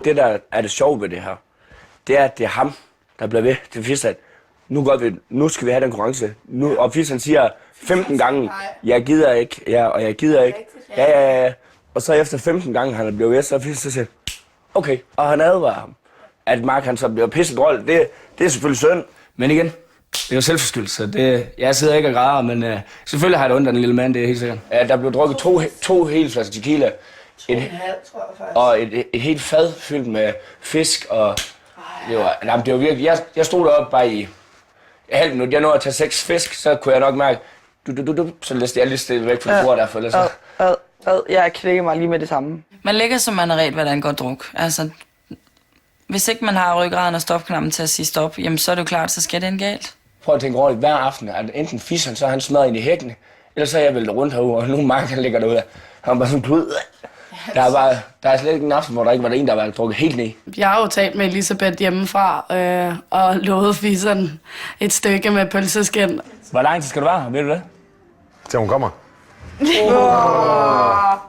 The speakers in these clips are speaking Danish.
Det, der er det sjove ved det her, det er, at det er ham, der bliver ved til fisk, at nu skal vi have den konkurrence. Og fisk, han siger 15 gange, jeg gider ikke, og jeg gider ikke. Ja. Og så efter 15 gange, han er blevet ved, så fisk, så siger okay. Og han advarer ham, at Mark han så bliver pisset rold. Det er selvfølgelig synd. Men igen, det er jo selvforskyldt, så jeg sidder ikke og græder, men selvfølgelig har jeg det ondt af den lille mand, det er helt sikkert. Der blev drukket to hele flasker tequila. Og et helt fad fyldt med fisk, og det var virkelig... Jeg stod deroppe bare i halv minut. Jeg nåede at tage 6 fisk, så kunne jeg nok mærke... Så læste jeg lige stille væk fra bordet derfor. Eller så. Jeg knækker mig lige med det samme. Man ligger som man er ret, hvad der angår druk. Altså, hvis ikke man har ryggraden og stopknappen til at sige stop, jamen så er det jo klart, så skal det end galt. Prøv at tænke roligt, hver aften er enten fissen, så er han smadret ind i hækken, eller så er jeg væltet rundt herude, og nu Mark han ligger derude. Han var bare sådan klud. Der er slet ikke en aften, hvor der ikke var en, der var drukket helt ned. Jeg har jo talt med Elisabeth hjemmefra og lovet fisseren et stykke med pølseskin. Hvor lang tid skal du være her, ved du det? Til hun kommer.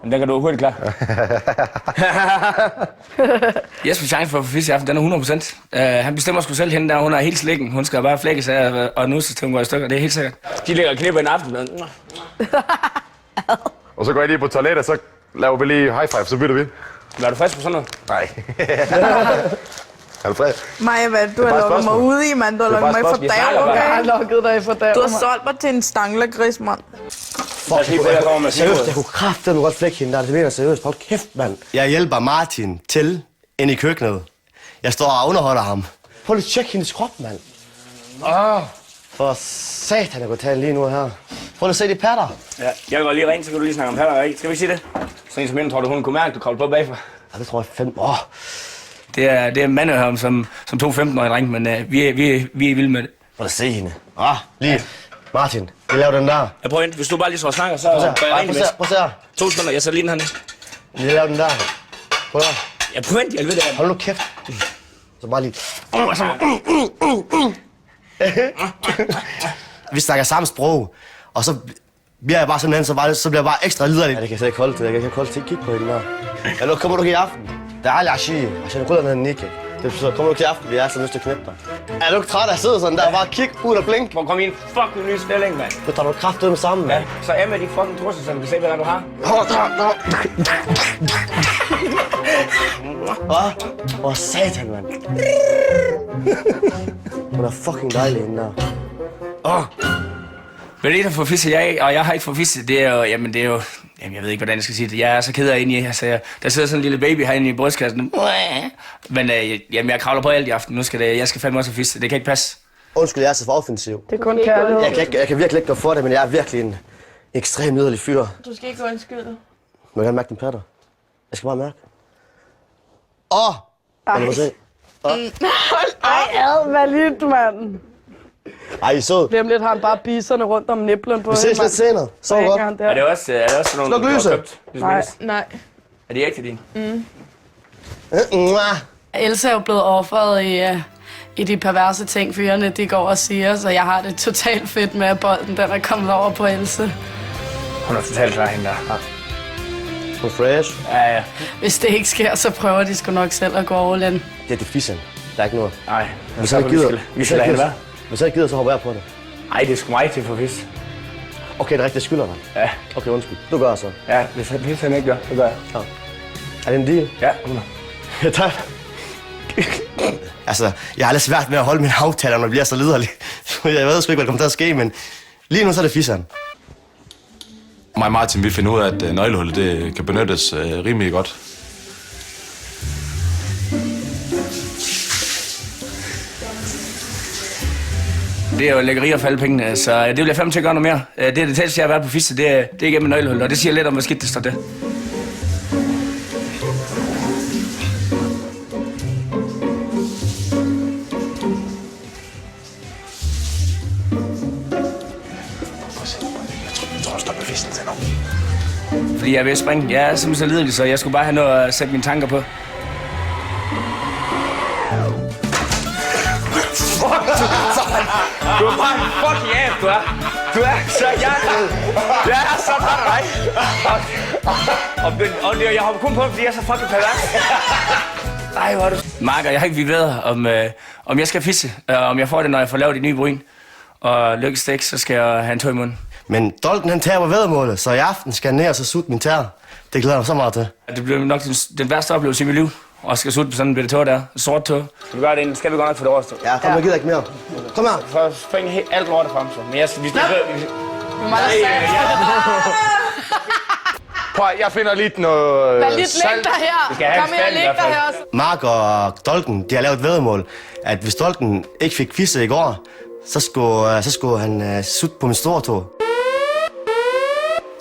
Men den kan du hurtigt klar. Jesper chance for at få fisk i aften, den er 100%. Han bestemmer sgu selv hende der, hun er helt slikken. Hun skal bare flække sig og nu så til hun går i stykker, det er helt sikkert. De ligger og knipper en aften. Og så går jeg lige på toilettet, og så laver vi lige high five, så bytter vi. Er du frisk på sådan noget? Nej. Er du frisk? Maja, hvad du har lukket mig ude i, mand. Du har lukket mig i for dag, okay? Jeg har lukket dig for dag. Du har solgt mig til en stanglergris, mand. Fuck, seriøst, jeg kunne kraftedeme godt flække hende der. Det mener seriøst. Hold kæft, mand. Jeg hjælper Martin til ind i køkkenet. Jeg står og underholder ham. Prøv lige at tjekke hendes krop, mand. For satan, jeg kunne tage lige nu her. Prøv lige at se de patter. Ja, jeg går lige rent, så kan du lige snakke om patter, ikke? Skal vi ikke sige det? Så en som hende, tror du, hun kunne mærke, at du kravler på bagfra? Ja, det tror jeg 5 Det er Mandøhørm, som 2 15-årige drenge, men vi er vilde med det. Prøv at se hende. Lige. Martin, vi laver den der. Jeg prøver hvis du bare lige står og snakker, så går jeg rent med. Prøv at se her. 2 sekunder, jeg sætter lige den her ned. Vi laver den der. Prøv at Jeg prøver jeg ved det. Hold nu kæft. Så bare lige. Vi snakker samme sprog, og så bliver jeg bare sådan så bliver jeg bare ekstra liderlig. Ja, det kan jeg slet ikke holde til. Jeg kan ikke holde til at kigge på hende der. Ja, nu kommer du ikke i aften. Det er aldrig Ashi. Ashi, nu ryder den ikke. Det betyder, kommer du ikke i aften, vi er så nødt til at knippe dig. Er du ikke træt af at sidde sådan der og bare kigge ud og blink? Hvor kom i en fucking ny stilling, mand. Nu tager du kraft ud med sammen, mand. Ja, så er med de fucking trusser, som vi se, hvad du har. Åh, satan, mand. Hun er fucking dejlig hende der. Men det, der får fisset og jeg har ikke fået fisset, det er jo, jamen jeg ved ikke, hvordan jeg skal sige det. Jeg er så ked af inde i, altså, der sidder sådan en lille baby herinde i brystkassen. Men jeg kravler på alt i aften. Jeg skal fandme også have fisset. Det kan ikke passe. Undskyld, jeg er så for offensiv. Det er kun kærlighed. Jeg kan virkelig ikke gå for det, men jeg er virkelig en ekstrem yderlig fyr. Du skal ikke undskylde. Må jeg gerne mærke din patter? Jeg skal bare mærke. Lad mig se. Ej, hvad lidt, mand. Ej, I er sød. Lige om lidt har han bare biserne rundt om niblen på Vi ses lidt senere. Så godt. Er det også sådan nogle, Sluk lyset. Nej. Er det ægte din? Else er jo blevet offret i de perverse ting, fyrene de går og siger, så jeg har det totalt fedt med, at bolden den er kommet over på Else. Hun er totalt klar, hende der. Hun er fresh. Ja. Hvis det ikke sker, så prøver de sgu nok selv at gå all in. Det er fissen. Der er ikke noget. Nej. Hvis jeg ikke gider, Hvis jeg ikke gider, så hopper jeg på det. Nej, det er sgu mig til for fisk. Okay, det er rigtigt, jeg skylder dig. Ja. Okay, undskyld. Du gør så. Ja, hvis han ikke gør, så gør jeg. Ja. Er det en deal? Ja, 100. Ja, tak. Altså, jeg har lidt svært med at holde mine aftaler, når jeg bliver så liderlig. Jeg ved sgu ikke, hvad der kommer til at ske, men lige nu så er det fisseren. Mig og Martin, vi finder ud af, at nøglehullet det kan benyttes rimelig godt. Det er jo lækkeri at falde pengene, så det vil jeg fandme til at gøre noget mere. Det er det tætteste, jeg har været på fisk, det er igennem nøglehullet, og det siger lidt om, hvor skidt det står det. Fordi jeg er ved at springe. Jeg er simpelthen så lidelig, så jeg skulle bare have noget at sætte mine tanker på. Du er bare en fucking af, du er. Du er så hjertet. Jeg er så træt af dig. Og jeg hopper kun på, fordi jeg er så fucking pervers. Ej, hvor er det... Mark, jeg har ikke vibreret om jeg skal fisse, om jeg får det, når jeg får lavet de nye bryn. Og lykkes det ikke, så skal jeg have en tog i munden. Men Dolken han taber væddemålet, så i aften skal han ned og så sutte min tær. Det glæder jeg mig så meget til. Det bliver nok den værste oplevelse i mit liv. Og skal sutte på sådan en bitte tog der. En sort tog. Skal vi gøre det inden? Skal vi godt nok få det overstået? Ja, kom, jeg gider ikke mere. Kom her. For alt lortet frem, så. Men vi skal... Prøv, jeg finder lidt noget Der er lidt længder her. Kom her, læg dig her også. Mark og Dolken, de har lavet et væddemål, at hvis Dolken ikke fik fisse i går, så skulle han sutte på min store tog.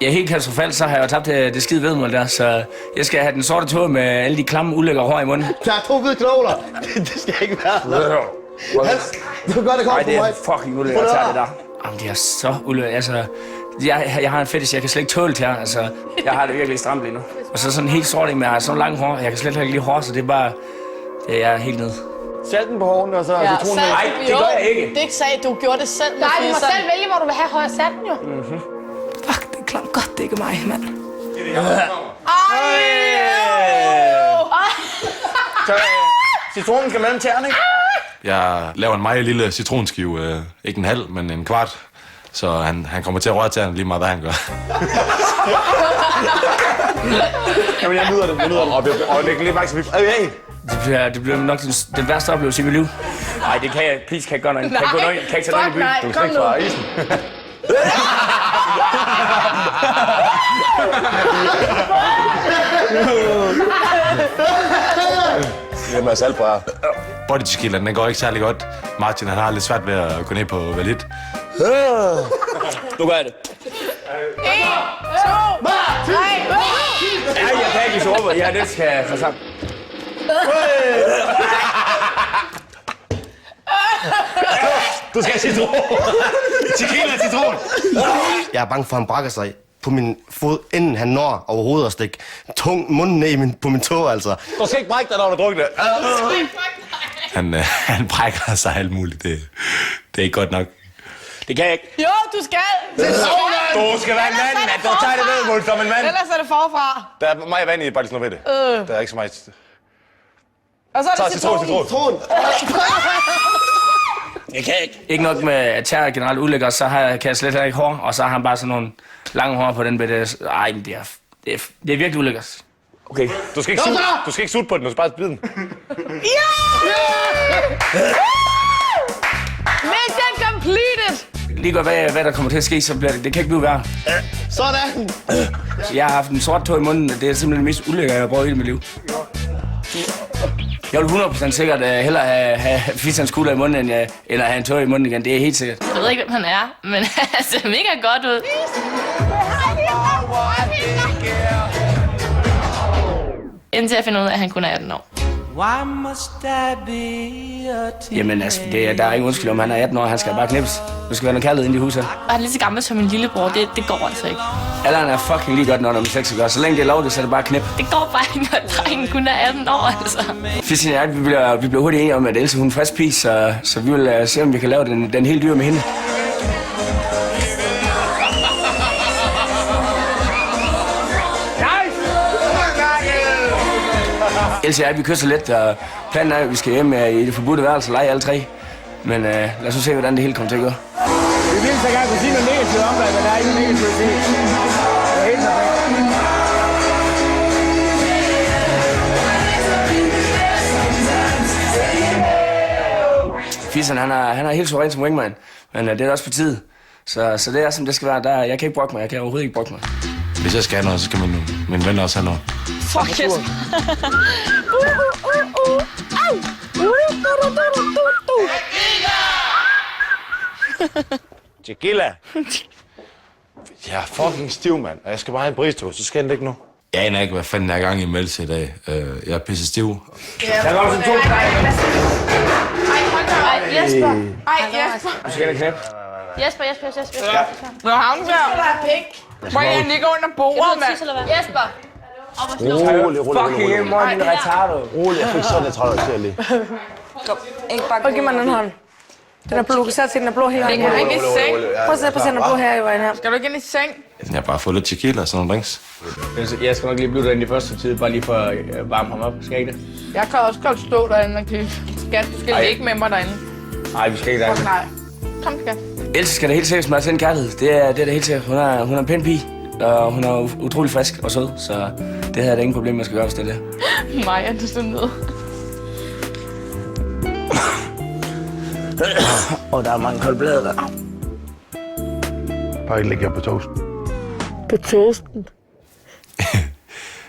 Ja, helt katastrofalt, så har jeg jo tabt det skide væddemål der, så jeg skal have den sorte tog med alle de klamme, ulækre hår i munden. Der er 2 hvide knogler. Det skal ikke være. Du kan godt det komme på mig. Nej, det er fucking ulækkert at tage det der. Jamen, det er så ulækkert. Altså, jeg har en fetish, jeg kan slet ikke tåle til her. Altså, jeg har det virkelig stramt lige nu. Og så sådan helt sort med, jeg har sådan langt hår. Jeg kan slet ikke lide hår, så det er bare... Jeg er helt nede. Salten på hårene, og så citronen. Nej, det gør jeg ikke. Det sagde du gjorde det selv. Nej, du må selv vælge, hvor du vil have højere salten, jo. Fuck, det er klart godt, det ikke er mig, mand. Så citronen skal mellem tæerne, ikke? Jeg laver en meget lille citronskive, ikke en halv, men en kvart. Så han kommer til at røre tæerne lige meget, hvad han gør. Jamen, jeg nyder det. Og det kan lige faktisk... Det bliver nok den værste oplevelse i mit liv. Nej, det kan jeg. Please, kan jeg gøre noget. Kan jeg ikke tage noget i byen? Du skal ikke fra isen. Det er med salt på her. Body tequila, den går ikke særlig godt. Martin, han har lidt svært ved at gå ned på valit. Nu gør jeg det. 1, 2, 3, Ja, jeg kan ikke så op. Det skal jeg få sammen. Du skal have citron. Tequila citron. Jeg er bange for, at han brækker sig på min fod, inden han når overhovedet at stikke tung munden ned på min tog, altså. Du skal ikke brække dig, når du drukker det. Han brækker sig alt muligt. Det er ikke godt nok. Det kan jeg ikke. Jo, du skal. Du skal være en mand, at du tager det vedmål som en mand. Ellers er det forfra. Der er meget vand i, bare lige sådan noget ved det. Der er ikke så meget... Og så er det citron. Jeg kan ikke. Ikke nok med, at tæer generelt ulækker, så kan jeg slet ikke hår, og så har han bare sådan nogle lange hår på den bitte... Ej, men det er virkelig ulækkert. Okay. Du skal ikke sutte på den, du skal bare spide den. Mission completed! Lige godt, hvad der kommer til at ske, så bliver det kan ikke blive værre. Sådan. Jeg har haft en sort tog i munden, det er simpelthen det mest ulækkere, jeg har prøvet i hele mit liv. Jeg vil 100% sikkert hellere have fisserens kugler i munden, end at have en tog i munden igen. Det er helt sikkert. Jeg ved ikke, hvem han er, men han ser mega godt ud. Indtil jeg finder ud af, at han kun er 18 år. Jamen altså, der er ingen undskyld om, han er 18 år, han skal bare knippes. Du skal være noget kærlighed inde i huset. Og han er lige så gammel som min lillebror, det går altså ikke. Alderen er fucking lige godt, når man sex gør. Så længe det er lovligt, så er det bare knip. Det går bare ikke, når drengen kun er 18 år, altså. Fissin og jeg, vi bliver hurtigt enige om, at Else hun er frisk pige, så vi vil se, om vi kan lave den helt dyr med hende. Else og jeg, vi kysser lidt, og planen er, at vi skal hjem i det forbudte værelse og lege alle tre. Men lad os se, hvordan det hele kommer til at gå. Vi vil så gerne kunne sige noget negativt om det, men der er ikke negativt at sige. Det er helt perfekt. Fissen, han er helt suveræn som wingman, men det er også på tid. Så det er, som det skal være. Jeg kan ikke brokke mig, jeg kan overhovedet ikke brokke mig. Hvis jeg skal have noget, så skal min ven også have noget. Fuck yes. Tequila. Jeg er fucking stiv, mand. Og jeg skal bare have en bristog, så skal det ikke nu. Jeg aner ikke, hvad fanden der er gang i Melse i dag. Jeg er pisse stiv. Der går også 2 streger. Ej, Jesper. Du skal have knæp. Jesper. Nå, ham der. Må jeg ligge under bordet, mand? Jesper. Fucking morgen, retardo. Rolig, jeg fik sådan, jeg tror, jeg lige. Og giv mig den hånd. Den er blå. Sæt til den er blå her. Skal du ikke ind i seng? Prøv at se, den er blå her i vejen her. Skal du ikke ind i seng? Jeg har bare fået lidt tequila og sådan nogle drinks. Jeg skal nok lige blive derinde i første tid, bare lige for at varme ham op. Skal jeg ikke det? Jeg kan også godt stå derinde og kigge. Skat, du skal ligge med mig derinde. Nej, vi skal ikke derinde. Nej. Kom, skat. Else skal da helt sikkert smage til en kærlighed. Det er da helt sikkert. Hun er en pæn pige, og hun er utrolig frisk og sød, så det her er da ingen problem, jeg skal gøre, hvis det er det. Maja, du står ned. Og der er mange kolde blade der. Bare ikke lægge jer på toasten. På toasten.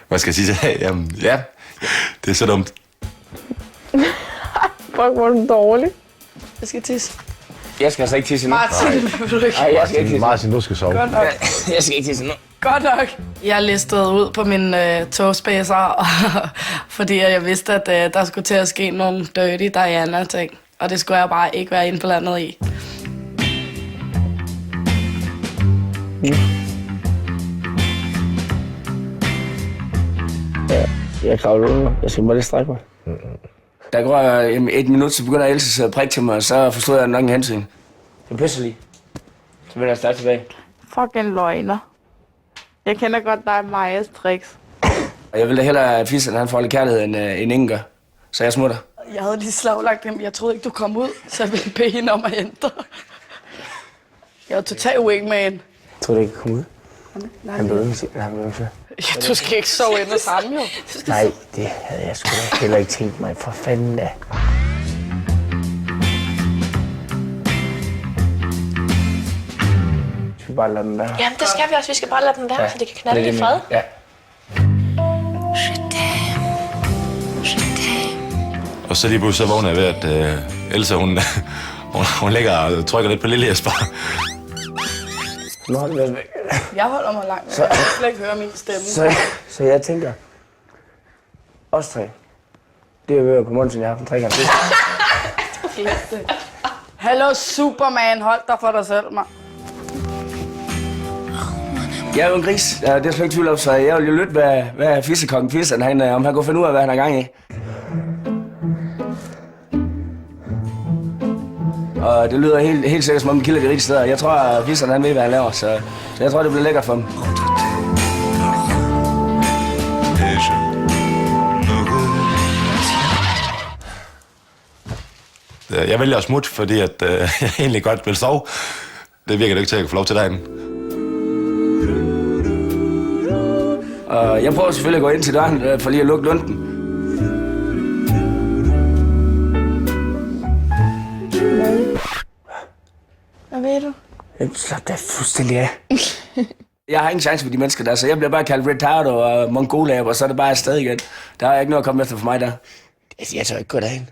Hvad skal jeg sige til det? Jamen, ja. Det er så dumt. Fuck, hvor er du dårlig. Jeg skal tisse. Jeg skal altså ikke tisse nu. Martin, vil du ikke? Nej, jeg skal ikke tisse. Martin, du skal sove. Godt nok. Jeg skal ikke tisse nu. Godt nok. Jeg listede ud på mine togspacer, fordi jeg vidste, at der skulle til at ske nogle dirty Diana-ting. Og det skulle jeg bare ikke være indblandet i. Jeg kravler ud nu. Jeg skal bare lige strække mig. Der går 1 minut, så begynder Else at prikke til mig, og så forstod jeg nok en hensyn. Det er pludselig. Så vender jeg starte tilbage. Fucking løgner. Jeg kender godt dig, Majas tricks. Og jeg ville da hellere, at Fissen han får lidt kærlighed, end ingen gør. Så jeg smutter. Jeg havde lige slaglagt dem. Jeg troede ikke, du kom ud, så jeg ville bede hende om at hente dig. Jeg var total wingman. Jeg tror ikke, jeg kom ud. Han blev ikke. Ja, du skal ikke sove inde sammen, jo. Nej, det havde jeg sgu da heller ikke tænkt mig. For fanden da. Skal vi bare lade den være? Jamen, det skal vi også. Vi skal bare lade den være, så det kan knalde i fred. Ja. Og så lige pludselig så vågner jeg ved, at Elsa, hun ligger og trykker lidt på lille Jesper. Nu holder vi os væk. Jeg holder mig langt. Jeg kan slet ikke høre min stemme. Så jeg tænker, os tre, det er ved at på Monsen, jeg har haft en trekant. Hallo Superman, hold dig for dig selv, mand. Jeg er jo en gris, det er slet ikke tvivl om, så jeg vil jo lytte, hvad fissekongen Fissen, om han kunne finde ud af, hvad han har gang i. Og det lyder helt sikkert som om, vi kilder de rigtige steder. Jeg tror, at Fissen han ved, hvad han laver, så jeg tror, det bliver lækkert for ham. Jeg vælger at smutte, fordi at, jeg egentlig godt vil sove. Det virker det ikke til, at jeg kan få lov til derinde. Og jeg prøver selvfølgelig at gå ind til døren, for lige at lukke lunden. Hvad ved du? Slap da fuldstændig af. Jeg har ingen chance for de mennesker der, så jeg bliver bare kaldt retardo og mongolab, og så er det bare afsted igen. Der er ikke noget at komme efter for mig der. Jeg tør ikke gå derhen.